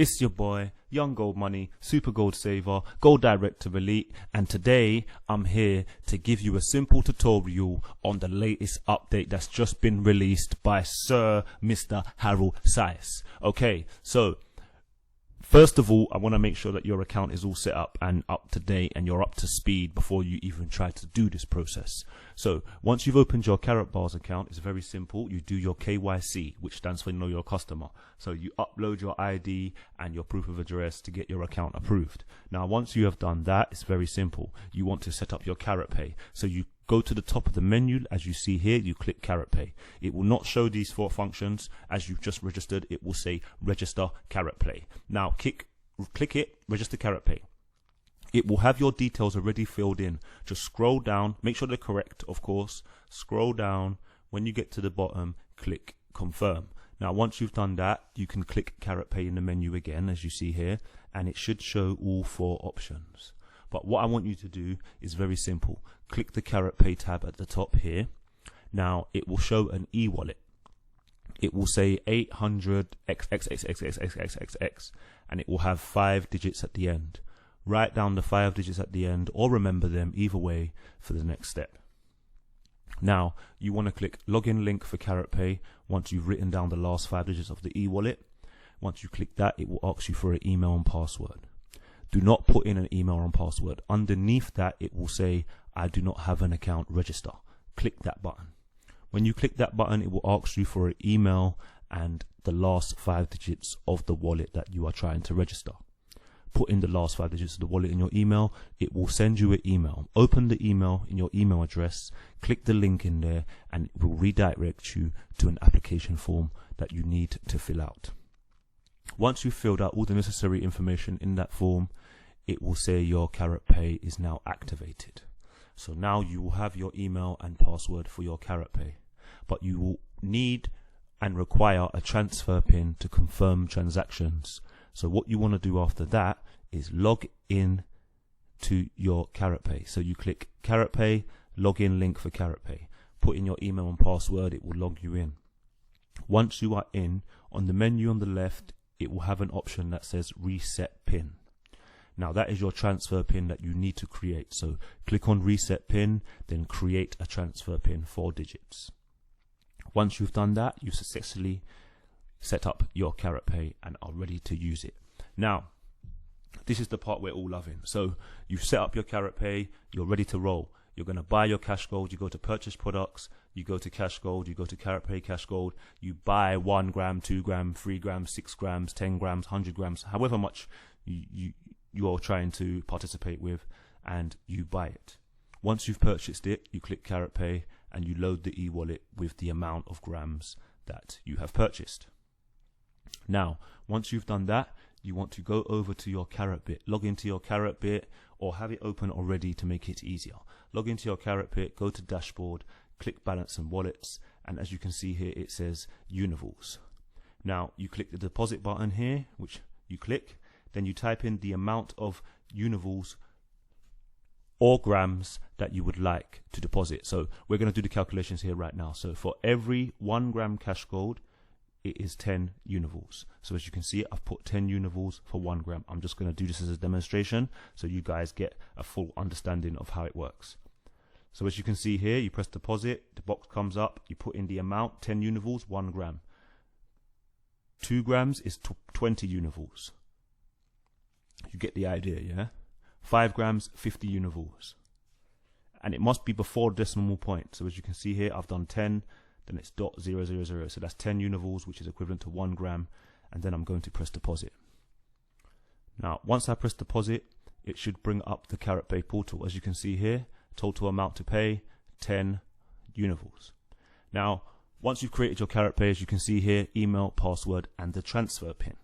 It's your boy, Young Gold Money, Super Gold Saver, Gold Director Elite, and today I'm here to give you a simple tutorial on the latest update that's just been released by Sir Mr. Harold Sice. Okay, so first of all, I want to make sure that your account is all set up and up to date and you're up to speed before you even try to do this process. So once you've opened your karatbars account, it's very simple. You do your KYC, which stands for Know Your Customer. So you upload your ID and your proof of address to get your account approved. Now, once you have done that, it's very simple. You want to set up your karatpay. So you go to the top of the menu, as you see here, you click karatpay. It will not show these 4 functions. As you've just registered, it will say register karatpay. Now click it, register karatpay. It will have your details already filled in. Just scroll down, make sure they're correct, of course. Scroll down. When you get to the bottom, click confirm. Now once you've done that, you can click karatpay in the menu again, as you see here, and it should show all 4 options. But what I want you to do is very simple. Click the karatpay tab at the top here. Now it will show an e-wallet. It will say 800XXXXXXXXX, and it will have 5 digits at the end. Write down the 5 digits at the end or remember them either way for the next step. Now you want to click login link for karatpay once you've written down the last 5 digits of the e-wallet. Once you click that, it will ask you for an email and password. Do not put in an email and password. Underneath that, it will say, I do not have an account, register. Click that button. When you click that button, it will ask you for an email and the last 5 digits of the wallet that you are trying to register. Put in the last 5 digits of the wallet in your email. It will send you an email. Open the email in your email address, click the link in there, and it will redirect you to an application form that you need to fill out. Once you've filled out all the necessary information in that form, it will say your karatpay is now activated. So now you will have your email and password for your karatpay, but you will need and require a transfer pin to confirm transactions. So what you want to do after that is log in to your karatpay. So you click karatpay, login link for karatpay. Put in your email and password, it will log you in. Once you are in, on the menu on the left, it will have an option that says reset pin. Now that is your transfer pin that you need to create. So click on reset pin, then create a transfer pin, 4 digits. Once you've done that, you successfully set up your karatpay and are ready to use it. Now, this is the part we're all loving. So you've set up your karatpay, you're ready to roll. You're going to buy your cashgold, you go to purchase products, you go to cashgold, you go to karatpay cashgold, you buy 1 gram, 2 gram, 3 grams, 6 grams, 10 grams, 100 grams, however much you're trying to participate with, and you buy it. Once you've purchased it, you click karatpay and you load the e-wallet with the amount of grams that you have purchased. Now, once you've done that, you want to go over to your karatbit, log into your karatbit, or have it open already to make it easier. Log into your karatbit, go to dashboard, click balance and wallets, and as you can see here, it says Univals. Now you click the deposit button here, which you click, then you type in the amount of Univals or grams that you would like to deposit. So we're going to do the calculations here right now. So for every 1 gram cash gold, it is 10 Univals. So as you can see, I've put 10 Univals for 1 gram. I'm just going to do this as a demonstration so you guys get a full understanding of how it works. So as you can see here, you press deposit, the box comes up, you put in the amount, 10 Univals, 1 gram. 2 grams is 20 Univals. You get the idea, yeah? 5 grams, 50 Univals. And it must be before decimal point. So as you can see here, I've done 10, then it's .000. So that's 10 Univals, which is equivalent to 1 gram. And then I'm going to press deposit. Now, once I press deposit, it should bring up the karatpay portal. As you can see here, total amount to pay, 10 Univals. Now, once you've created your karatpay, as you can see here, email, password, and the transfer pin.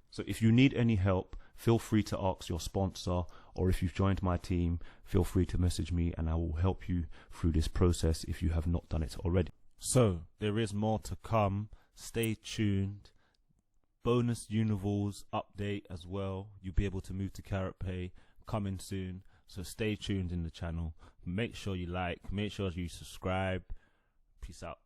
So if you need any help, feel free to ask your sponsor, or if you've joined my team, feel free to message me and I will help you through this process if you have not done it already. So there is more to come. Stay tuned. Bonus Univals update as well. You'll be able to move to karatpay coming soon. So stay tuned in the channel. Make sure you like, make sure you subscribe. Peace out.